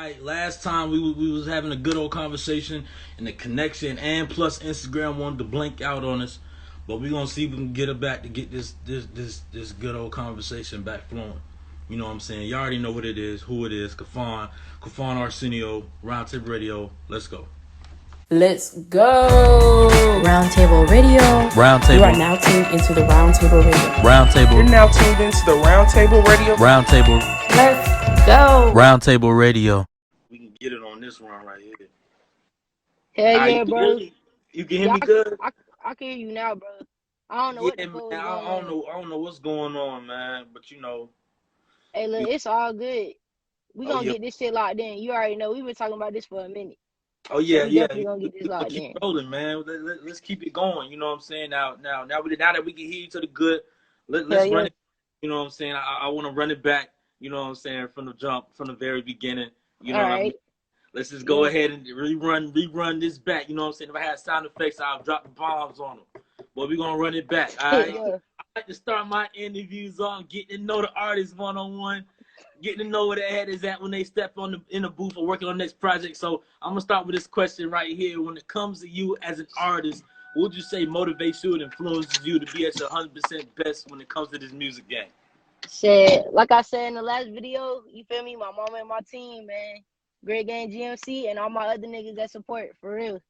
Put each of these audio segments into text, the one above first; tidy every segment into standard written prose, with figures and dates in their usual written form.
right, last time we was having a good old conversation and the connection, and plus Instagram wanted to blink out on us, but we gonna see if we can get it back to get this good old conversation back flowing. You know what I'm saying? You already know what it is, who it is. Kafan Arsenio, Roundtable Radio. Let's go. Let's go. Roundtable Radio. Roundtable. You are now tuned into the Roundtable Radio. Roundtable. You're now tuned into the Roundtable Radio. Roundtable. Let's go. Roundtable Radio. We can get it on this one right here. Hell yeah, bro. You can hear me good? I can hear you now, bro. I don't know what the fuck man, I don't know what's going on, man. But you know. Hey, look, it's all good. We gonna get this shit locked in. You already know. We've been talking about this for a minute. Oh yeah, so definitely gonna get this locked in. Keep rolling, man. Let's keep it going. You know what I'm saying? Now that we can hear each other good, let's run it. You know what I'm saying? I want to run it back. You know what I'm saying? From the jump, from the very beginning. You know what I mean? Let's just go ahead and rerun this back. You know what I'm saying? If I had sound effects, I'll drop the bombs on them. But we're gonna run it back. All right. I like to start my interviews on getting to know the artist one-on-one. Getting to know where their head is at when they step in the booth or working on the next project. So I'm gonna start with this question right here. When it comes to you as an artist, what would you say motivates you and influences you to be at your 100% best when it comes to this music game? Shit, like I said in the last video, you feel me? My mama and my team, man. Great Game GMC and all my other niggas that support, for real.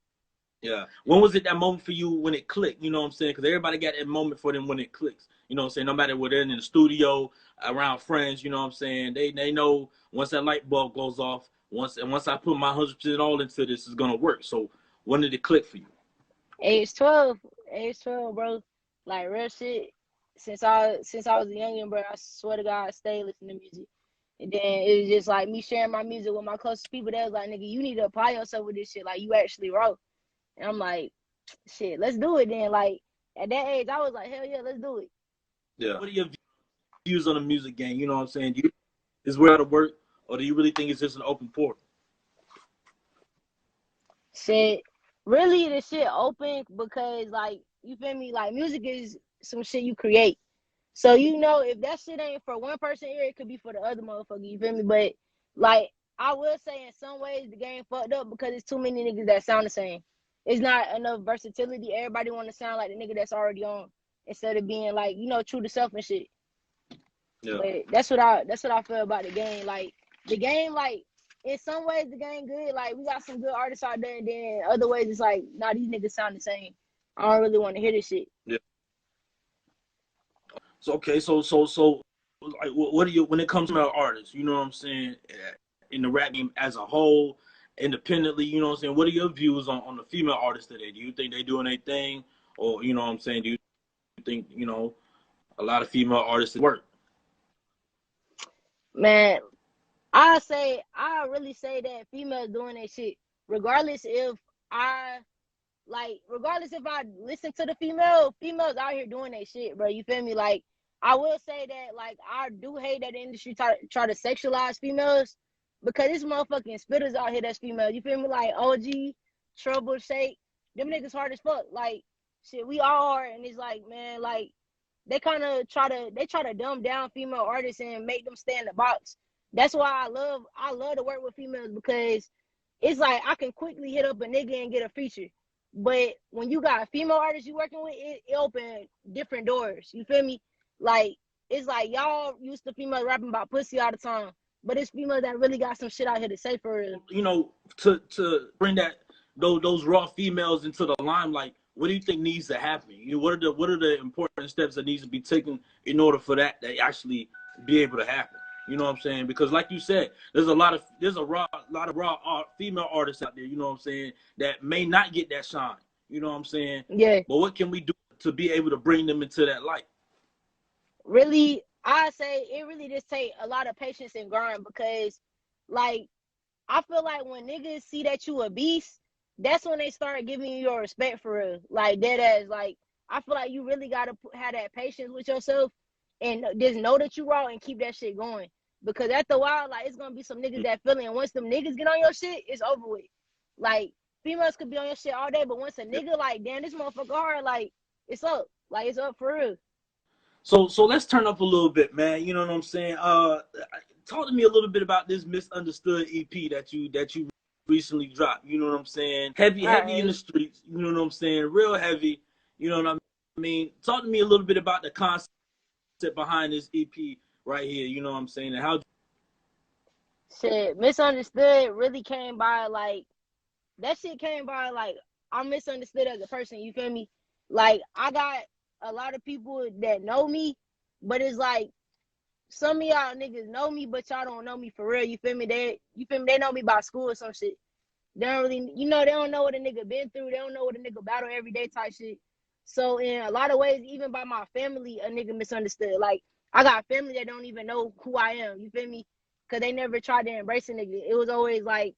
Yeah. When was it that moment for you when it clicked? You know what I'm saying? Because everybody got that moment for them when it clicks. You know what I'm saying? No matter whether they're in the studio, around friends, you know what I'm saying? They know once that light bulb goes off, once I put my 100% all into this, it's going to work. So when did it click for you? Age 12, bro. Like, real shit. Since I was a youngin', bro, I swear to God, I stayed listening to music. And then it was just like me sharing my music with my closest people. That was like, nigga, you need to apply yourself with this shit. Like, you actually wrote. And I'm like, shit, let's do it then. Like, at that age, I was like, hell yeah, let's do it. Yeah. What are your views on the music game? You know what I'm saying? Do you is where to work, or do you really think it's just an open portal? Shit, really, the shit open because, like, you feel me? Like, music is some shit you create. So, you know, if that shit ain't for one person here, it could be for the other motherfucker. You feel me? But, like, I will say in some ways the game fucked up because it's too many niggas that sound the same. It's not enough versatility. Everybody want to sound like the nigga that's already on instead of being, like, you know, true to self and shit. Yeah. But that's what I feel about the game. Like, the game, like, in some ways the game good. Like, we got some good artists out there, and then other ways it's like, nah, these niggas sound the same. I don't really want to hear this shit. Yeah. So okay, so like, what do you, when it comes to artists, you know what I'm saying, in the rap game as a whole, independently, you know what I'm saying, what are your views on the female artists today? Do you think they doing their thing, or you know what I'm saying, do you think, you know, a lot of female artists work? Man, I really say that females doing that shit, regardless if I listen to the females out here doing that shit, bro. You feel me? Like, I will say that, like, I do hate that the industry try to sexualize females, because this motherfucking spitters out here that's female. You feel me? Like OG, Trouble, Shake, them niggas hard as fuck. Like, shit, we all hard, and it's like, man, like, they kind of try to dumb down female artists and make them stay in the box. That's why I love to work with females, because it's like I can quickly hit up a nigga and get a feature. But when you got female artists you working with, it open different doors. You feel me? Like, it's like y'all used to females rapping about pussy all the time, but it's females that really got some shit out here to say for real. You know, to bring those raw females into the limelight, what do you think needs to happen? You know, what are the important steps that needs to be taken in order for that to actually be able to happen? You know what I'm saying? Because like you said, there's a lot of raw female artists out there, you know what I'm saying, that may not get that shine. You know what I'm saying? Yeah. But what can we do to be able to bring them into that light? Really, I say it really just take a lot of patience and grind, because, like, I feel like when niggas see that you a beast, that's when they start giving you your respect for real. Like, dead ass. Like, I feel like you really gotta have that patience with yourself and just know that you raw and keep that shit going. Because after a while, like, it's gonna be some niggas that feel it, and once them niggas get on your shit, it's over with. Like, females could be on your shit all day, but once a nigga like, damn, this motherfucker hard, like, it's up. Like, it's up for real. So let's turn up a little bit, man. You know what I'm saying? talk to me a little bit about this Misunderstood EP that you recently dropped. You know what I'm saying? Heavy in the streets. You know what I'm saying? Real heavy. You know what I mean? Talk to me a little bit about the concept behind this EP right here. You know what I'm saying? And how shit, Misunderstood really came by like that shit came by like I'm misunderstood as a person. You feel me? Like I got a lot of people that know me, but it's like some of y'all niggas know me, but y'all don't know me for real. You feel me? They know me by school or some shit. They don't really, they don't know what a nigga been through. They don't know what a nigga battle every day type shit. So in a lot of ways, even by my family, a nigga misunderstood. Like I got family that don't even know who I am. You feel me? Cause they never tried to embrace a nigga. It was always like,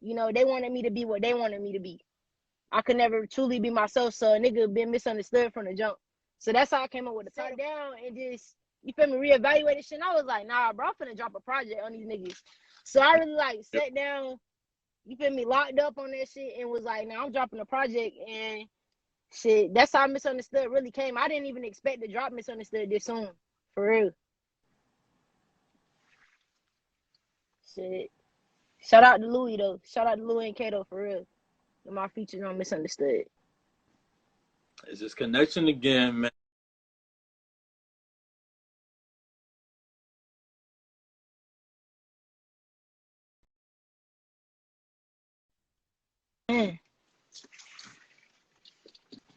they wanted me to be what they wanted me to be. I could never truly be myself, so a nigga been misunderstood from the jump. So that's how I came up with the title down and just, you feel me, reevaluated shit. And I was like, nah, bro, I'm finna drop a project on these niggas. So I really like sat down, you feel me, locked up on that shit and was like, nah, I'm dropping a project and shit. That's how Misunderstood really came. I didn't even expect to drop Misunderstood this soon, for real. Shit. Shout out to Louis though. Shout out to Louis and Kato for real. My features on Misunderstood. It's this connection again, man. Man.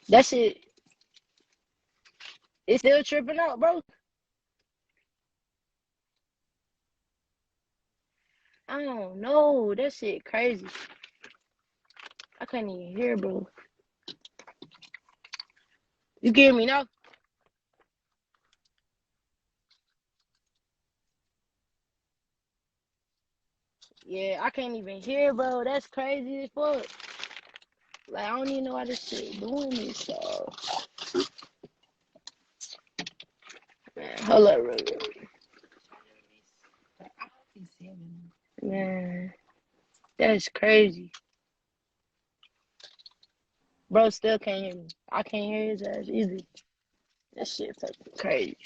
That shit, it's still tripping out, bro. I don't know. That shit crazy. I can't even hear, bro. You can hear me now? Yeah, I can't even hear, bro. That's crazy as fuck. Like, I don't even know why this shit doing this, so. Man, hold up, bro. Man, that's crazy. Bro still can't hear me. I can't hear his ass either. That shit fucking crazy.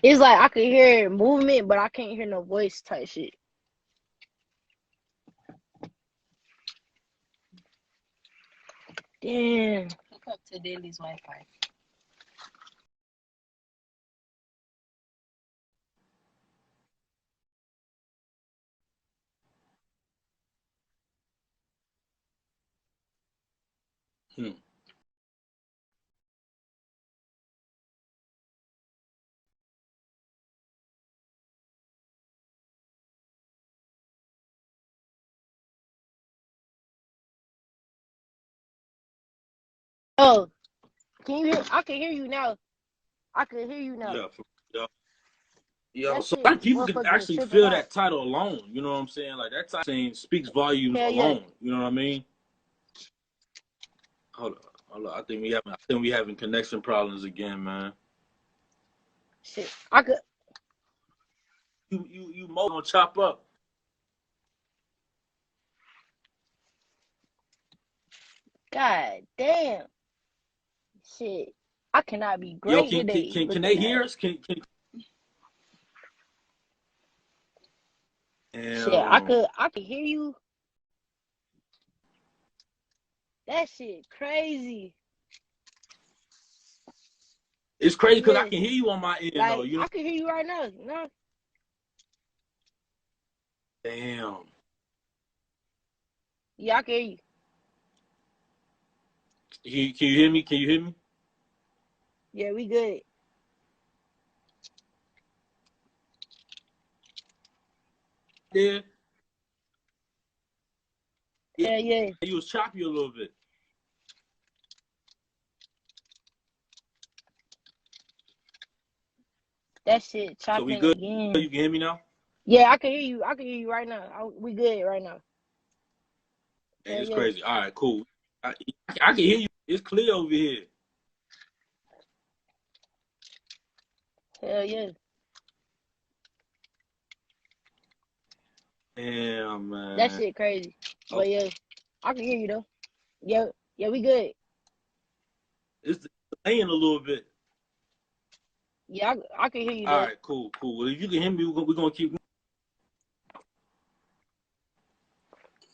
It's like I could hear movement, but I can't hear no voice type shit. Damn. Hook up to Daily's Wi-Fi. Oh, can you hear? I can hear you now. I can hear you now. Yeah. That So shit, people can motherfucker, actually tripping feel out. that title alone. You know what I'm saying? Like that title speaks volumes Hell yeah. alone. You know what I mean? Hold on. I think we having connection problems again, man. Shit, I could. You more gonna chop up. God damn. Shit, I cannot be Yo, great today. can they hear us? Can Shit, I could hear you. That shit crazy. It's crazy because I Yeah. can hear you on my end Like, though. You know? I can hear you right now. Damn. Yeah, I can hear you. Can you hear me? Can you hear me? Yeah, we good. Yeah. Yeah. You was choppy a little bit. That shit So chopping we good? again. You can hear me now? Yeah, I can hear you. I can hear you right now. We good right now. Yeah, it's crazy. All right, cool. I can hear you. It's clear over here. Hell yeah. Damn, man. That shit crazy. But yeah, I can hear you though. Yeah, we good. It's delaying a little bit. Yeah, I can hear you All though. right, cool. Well, if you can hear me, we're gonna keep.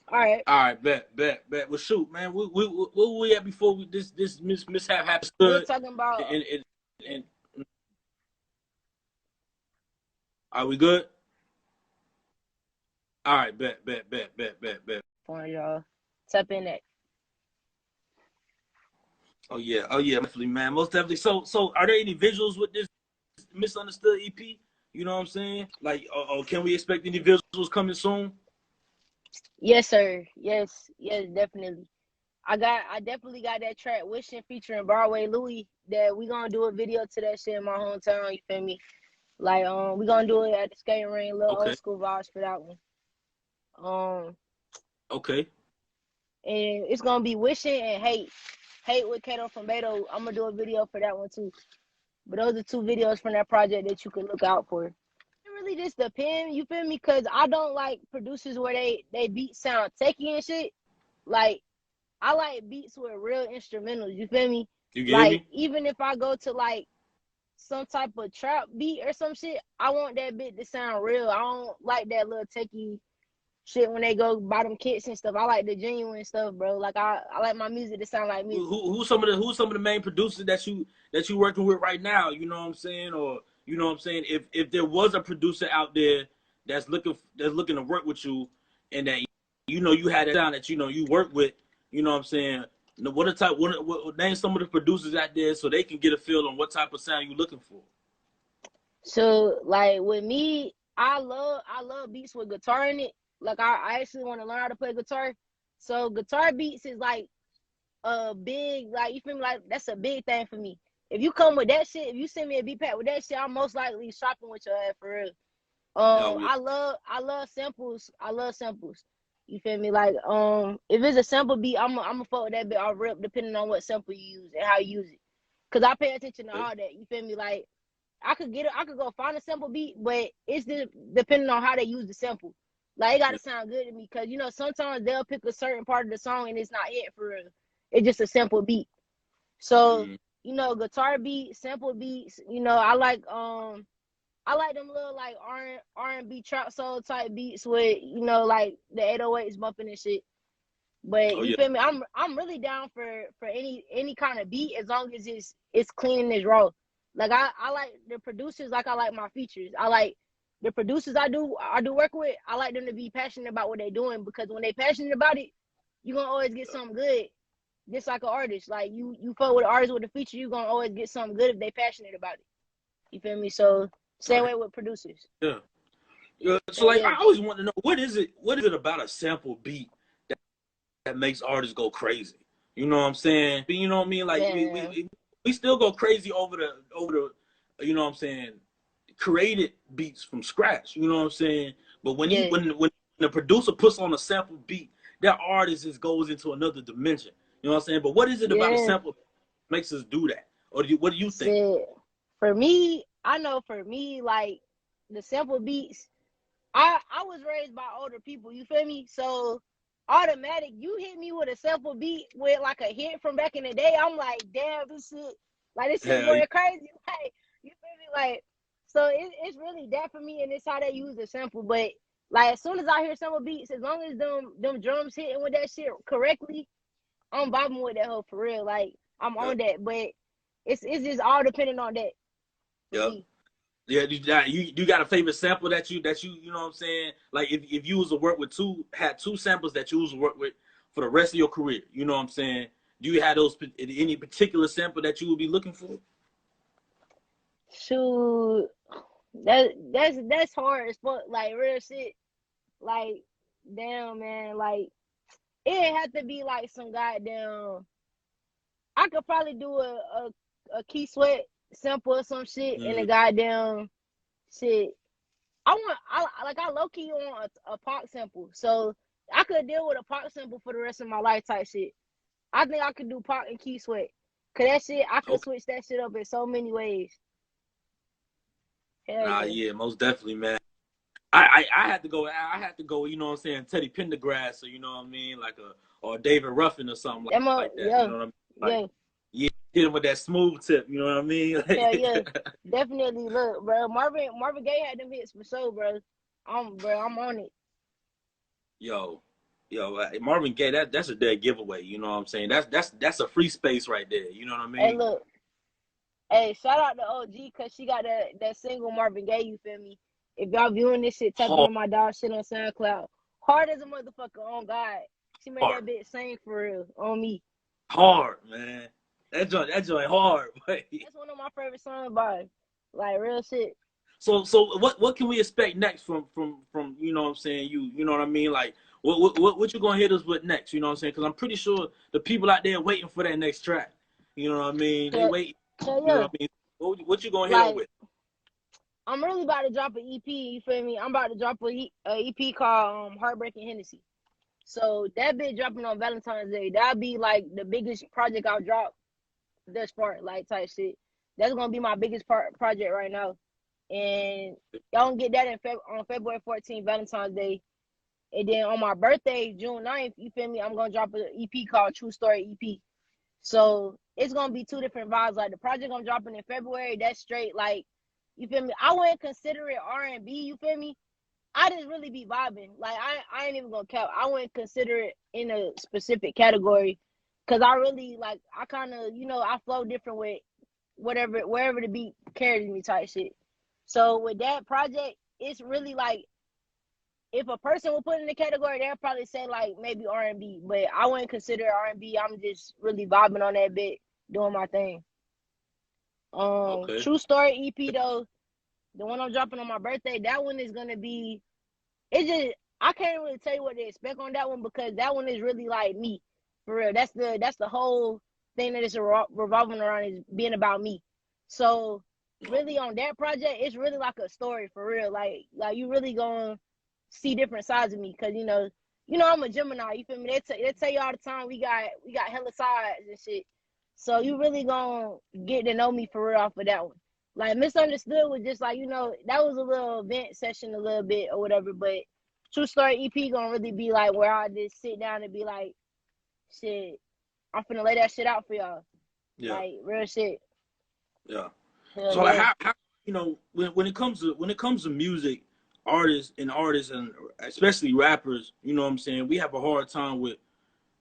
All right. All right, bet. Well, shoot, man. Where we at before this mishap happened? We're talking about And are we good? All right, bet. for y'all. Tap in that. Oh yeah, definitely, man. Most definitely. So are there any visuals with this Misunderstood EP? You know what I'm saying? Like, or can we expect any visuals coming soon? Yes, sir. Yes, definitely. I definitely got that track Wishing featuring Broadway Louis that we gonna do a video to that shit in my hometown, you feel me? Like we gonna do it at the skating ring, little Okay. old school vibes for that one. Okay. And it's gonna be Wishing and Hate with Kato from Beto. I'm gonna do a video for that one too. But those are two videos from that project that you can look out for. It really just depends, you feel me? Cause I don't like producers where they beats sound techie and shit. Like I like beats with real instrumentals, you feel me? You get Like me? even if I go to like some type of trap beat or some shit, I want that bit to sound real. I don't like that little techie shit when they go buy them kits and stuff. I like the genuine stuff, bro. Like I like my music to sound like music. Who's some of the main producers that you working with right now? You know what I'm saying? Or you know what I'm saying? If there was a producer out there that's looking to work with you, and that you had a sound that you work with, you know what I'm saying? What name some of the producers out there so they can get a feel on what type of sound you looking for? So like with me, I love beats with guitar in it. Like I actually want to learn how to play guitar. So guitar beats is like a big, like you feel me, like that's a big thing for me. If you come with that shit, if you send me a beat pack with that shit, I'm most likely shopping with your ass for real. Oh, yeah. I love samples. You feel me? Like if it's a sample beat, I'm fuck with that bit off rip depending on what sample you use and how you use it. Cause I pay attention to all that. You feel me? Like I could go find a sample beat, but it's depending on how they use the sample. Like it gotta sound good to me, cause sometimes they'll pick a certain part of the song and it's not it for real. It's just a simple beat. So guitar beats, sample beats. I like them little like R&B trap soul type beats with like the 808s bumping and shit. But you feel me? I'm really down for any kind of beat as long as it's clean and it's raw. Like I like the producers like I like my features. I like the producers I do work with. I like them to be passionate about what they're doing, because when they passionate about it, you're gonna always get something good. Just like an artist. Like you fuck with an artist with a feature, you're gonna always get something good if they passionate about it. You feel me? So same way with producers. Yeah. So like I always want to know what is it about a sample beat that makes artists go crazy? You know what I'm saying? You know what I mean? Like we still go crazy over the you know what I'm saying, created beats from scratch. You know what I'm saying? But when the producer puts on a sample beat, that artist just goes into another dimension. You know what I'm saying? But what is it about a sample that makes us do that? Or what do you think? For me, I know for me, like the sample beats, I was raised by older people, you feel me? So automatic, you hit me with a sample beat with like a hit from back in the day, I'm like, damn, this shit going crazy. Like, you feel me? Like, so it's really that for me, and it's how they use the sample. But like as soon as I hear sample beats, as long as them drums hitting with that shit correctly, I'm vibing with that hoe for real. Like I'm on that. But it's just all depending on that. Yeah. Yeah, you got a favorite sample that you know what I'm saying? Like if you was to work with had two samples that you was to work with for the rest of your career, you know what I'm saying? Do you have those any particular sample that you would be looking for? Shoot, that's hard as fuck. Like real shit. Like damn man, like it had to be like some goddamn. I could probably do a Key Sweat sample or some shit in a goddamn shit. I low key on a Pac sample, so I could deal with a Pac sample for the rest of my life type shit. I think I could do Pac and Key Sweat, cause that shit I could switch that shit up in so many ways. Yeah, most definitely, man. I had to go. You know what I'm saying? Teddy Pendergrass, or you know what I mean, like or David Ruffin or something like that. You know what I mean? Like, hit him with that smooth tip. You know what I mean? Yeah, yeah, definitely. Look, bro, Marvin Gaye had them hits for sure, bro. I'm on it. Yo, Marvin Gaye, that's a dead giveaway. You know what I'm saying? That's a free space right there. You know what I Hey, mean? look, hey, shout out to OG because she got that single Marvin Gaye. You feel me? If y'all viewing this shit, type Hard, in my dog shit on SoundCloud. Hard as a motherfucker. On God, she made hard, that bitch sing for real on me. hard, man. That joint hard. Boy. That's one of my favorite songs by her. Like real shit. So what can we expect next from you know what I'm saying, you know what I mean, like what you gonna hit us with next, you know what I'm saying, because I'm pretty sure the people out there waiting for that next track, you know what I mean, they Yeah, wait, yeah, you know yeah. what I mean, what you gonna hit them Like with? I'm really about to drop an EP. You feel me? I'm about to drop a EP called Heartbreaking Hennessy. So that bitch dropping on Valentine's Day. That'll be like the biggest project I'll drop thus far, like type shit. That's gonna be my biggest project right now. And y'all gonna get that on February 14th, Valentine's Day. And then on my birthday, June 9th, you feel me? I'm gonna drop an EP called Truee Story EP. So it's gonna be two different vibes. Like the project I'm dropping in February, that's straight like, you feel me? I wouldn't consider it R&B, you feel me? I just really be vibing. Like I ain't even gonna count. I wouldn't consider it in a specific category, cause I really like I kind of I flow different with wherever the beat carries me type shit. So with that project, it's really like if a person will put in the category, they'll probably say like maybe R&B, but I wouldn't consider it R&B. I'm just really vibing on that bit, doing my thing. Okay. Truee Story EP though, the one I'm dropping on my birthday, that one is gonna be. It's just I can't really tell you what to expect on that one because that one is really like me, for real. That's the whole thing that it's revolving around is being about me. So really on that project, it's really like a story for real. Like you really gonna see different sides of me because I'm a Gemini. You feel me? They tell you all the time we got hella sides and shit. So you really gonna get to know me for real off of that one. Like Misunderstood was just like, that was a little event session a little bit or whatever, but Truee Story EP gonna really be like where I just sit down and be like, shit, I'm finna lay that shit out for y'all. Yeah. Like real shit. Yeah. Hell So like yeah. how when it comes to music, artists and especially rappers, you know what I'm saying, we have a hard time with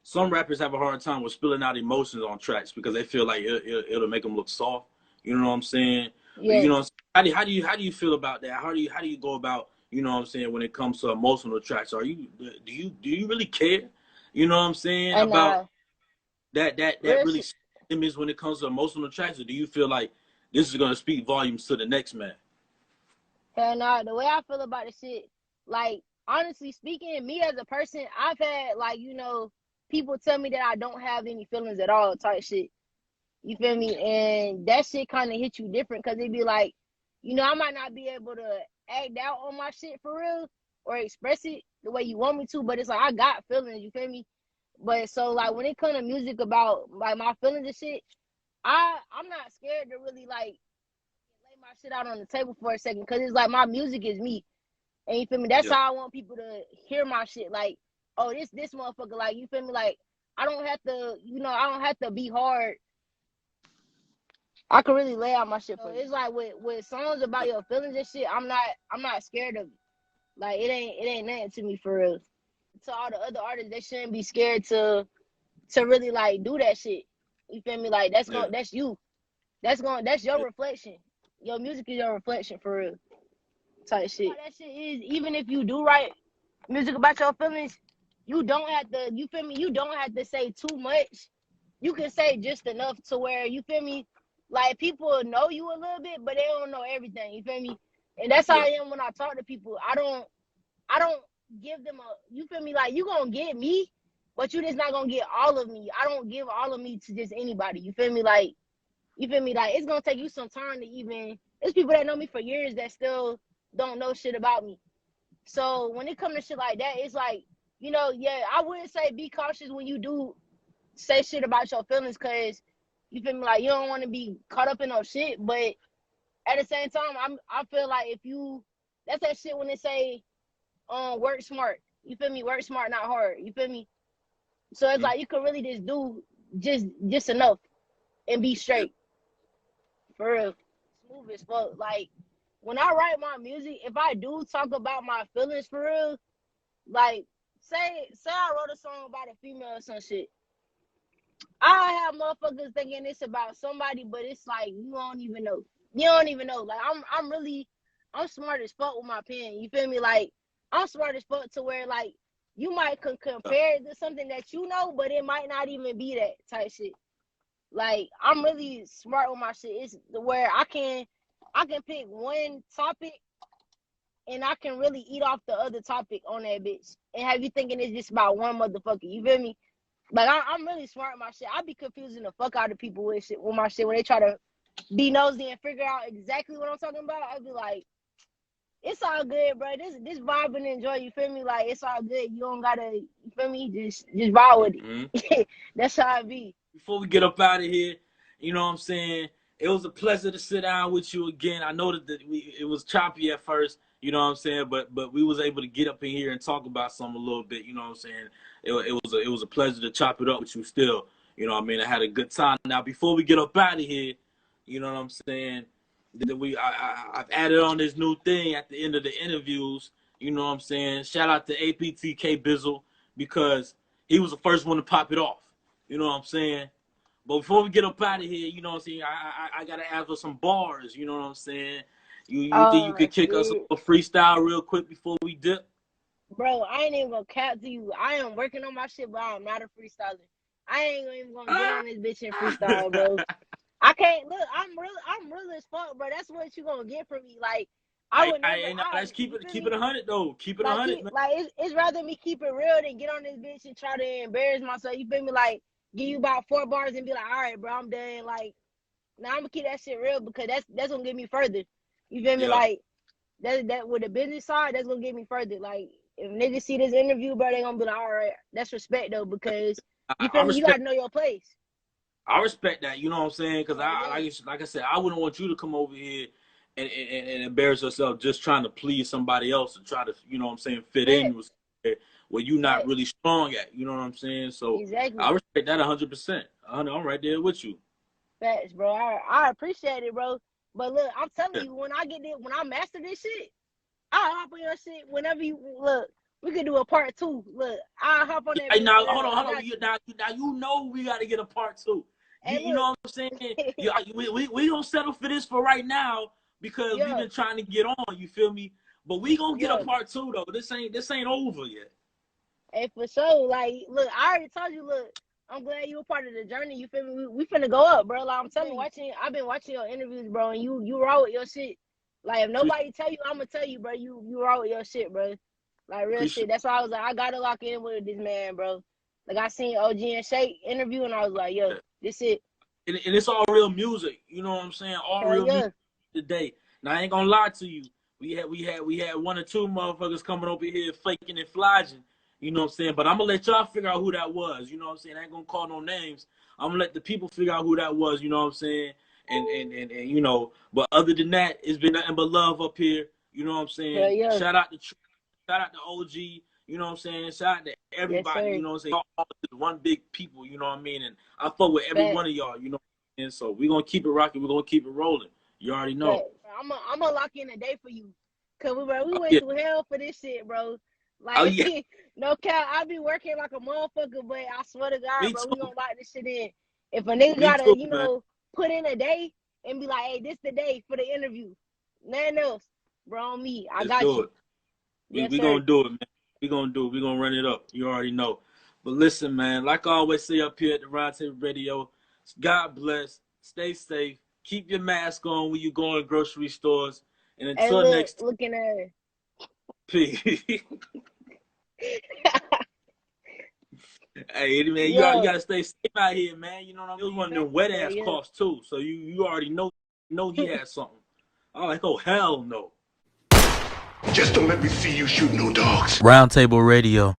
some rappers have a hard time with spilling out emotions on tracks because they feel like it'll make them look soft. You know what I'm saying? Yeah. You know, how do you feel about that? How do you go about, you know what I'm saying, when it comes to emotional tracks? Do you really care? You know what I'm saying, And about that real really shit. image when it comes to emotional tracks, or do you feel like this is gonna speak volumes to the next man? Hell nah, the way I feel about the shit, like honestly speaking, me as a person, I've had like, people tell me that I don't have any feelings at all type shit. You feel me? And that shit kind of hit you different because it'd be like, I might not be able to act out on my shit for real or express it the way you want me to, but it's like I got feelings, you feel me? But so like when it comes to music about like my feelings and shit, I'm not scared to really like lay my shit out on the table for a second because it's like my music is me. And you feel me? That's Yeah. how I want people to hear my shit. Like, oh, this motherfucker, like, you feel me? Like, I don't have to, I don't have to be hard. I can really lay out my shit for you. It's like with songs about your feelings and shit, I'm not scared of it. Like it ain't nothing to me for real. To all the other artists, they shouldn't be scared to really like do that shit. You feel me? Like that's you. That's your reflection. Your music is your reflection for real. Type shit. That shit is, even if you do write music about your feelings, you don't have to, you feel me? You don't have to say too much. You can say just enough to where, you feel me? Like people know you a little bit, but they don't know everything. You feel me? And that's how I am when I talk to people. I don't give them you feel me? Like you gonna get me, but you just not gonna get all of me. I don't give all of me to just anybody. You feel me? Like, it's gonna take you some time to even, there's people that know me for years that still don't know shit about me. So when it comes to shit like that, it's like, yeah, I wouldn't say be cautious when you do say shit about your feelings, cause you feel me, like you don't want to be caught up in no shit. But at the same time, I feel like that's that shit when they say, work smart. You feel me? Work smart, not hard. You feel me? So it's like you could really just do just enough. and be straight. For real. Smooth as fuck. Like, when I write my music, if I do talk about my feelings for real, like, say I wrote a song about a female or some shit. I have motherfuckers thinking it's about somebody, but it's like you don't even know. You don't even know. Like I'm smart as fuck with my pen. You feel me? Like I'm smart as fuck to where like you might compare it to something that you know, but it might not even be that type shit. Like I'm really smart with my shit. It's where I can pick one topic and I can really eat off the other topic on that bitch and have you thinking it's just about one motherfucker. You feel me? Like I'm really smart with my shit. I be confusing the fuck out of people with my shit when they try to be nosy and figure out exactly what I'm talking about. I be like, it's all good, bro. This vibe and enjoy. You feel me? Like it's all good. You don't gotta. You feel me? Just vibe with it. That's how it be. Before we get up out of here, you know what I'm saying? It was a pleasure to sit down with you again. I know that it was choppy at first, you know what I'm saying, but we was able to get up in here and talk about something a little bit, you know what I'm saying. It was a pleasure to chop it up with you still, you know what I mean. I had a good time. Now before we get up out of here, you know what I'm saying, that I've added on this new thing at the end of the interviews, you know what I'm saying. Shout out to APTK Bizzle because he was the first one to pop it off, you know what I'm saying. But before we get up out of here, you know what I'm saying, I gotta ask for some bars, you know what I'm saying. You think you could kick us a freestyle real quick before we dip? Bro, I ain't even gonna cap to you. I am working on my shit, but I'm not a freestyler. I ain't even gonna get on this bitch and freestyle, bro. I can't look. I'm real as fuck, bro. That's what you gonna get from me. Like I would never. Let's keep it 100 though. Keep it 100, man. Like it's rather me keep it real than get on this bitch and try to embarrass myself. You feel me? Like give you about 4 bars and be like, all right, bro, I'm done. Like now I'm gonna keep that shit real because that's gonna get me further. You feel me? Yeah. Like that with the business side, that's gonna get me further. Like if niggas see this interview, bro, they gonna be like, all right, that's respect though because you feel me? You gotta know your place. I respect that, you know what I'm saying? Because like I said, I wouldn't want you to come over here and embarrass yourself just trying to please somebody else and try to, you know what I'm saying, fit in with where you're not really strong at, you know what I'm saying? So exactly. I respect that 100%. I'm right there with you. Facts, bro. I appreciate it, bro. But look, I'm telling you, when I master this shit, I'll hop on your shit whenever you look. We could do a part 2. Look, I'll hop on that. Hey, now hold on. Now you know we got to get a part 2. You know what I'm saying? we don't settle for this for right now because we've been trying to get on. You feel me? But we gonna get a part 2 though. This ain't over yet. Hey, for sure. Like, look, I already told you. Look, I'm glad you were part of the journey. You feel me? We finna go up, bro. Like I'm telling you, I've been watching your interviews, bro, and you raw with your shit. Like if nobody tell you, I'ma tell you, bro. You raw with your shit, bro. Like real shit. That's why I was like, I gotta lock in with this man, bro. Like I seen OG and Shake interview, and I was like, yo, this it. And it's all real music. You know what I'm saying? All real music today. Now I ain't gonna lie to you. We had 1 or 2 motherfuckers coming over here faking and flogging. You know what I'm saying? But I'm gonna let y'all figure out who that was. You know what I'm saying? I ain't gonna call no names. I'm gonna let the people figure out who that was. You know what I'm saying? And you know. But other than that, it's been nothing but love up here. You know what I'm saying? Shout out to OG. You know what I'm saying? Shout out to everybody. You know what I'm saying? All one big people. You know what I mean? And I fuck with every one of y'all. You know. And so we're gonna keep it rocking. We're gonna keep it rolling. You already know. I'm gonna lock in a day for you, cause we went through hell for this shit, bro. Like, no cap, I be working like a motherfucker, but I swear to God, bro, we gonna lock this shit in. If a nigga gotta, put in a day and be like, hey, this the day for the interview. Nothing else, bro. On me, I got you. We gonna do it, man. We gonna do it. We gonna run it up. You already know. But listen, man, like I always say up here at the Roundtable Radio, God bless. Stay safe. Keep your mask on when you go in grocery stores. And until next time. Looking at it. Peace. Hey, man, you gotta stay safe out here, man. You know what I mean? It was one of them wet ass coughs too. So you already know he had something. I'm like, oh hell no. Just don't let me see you shoot no dogs. Roundtable Radio.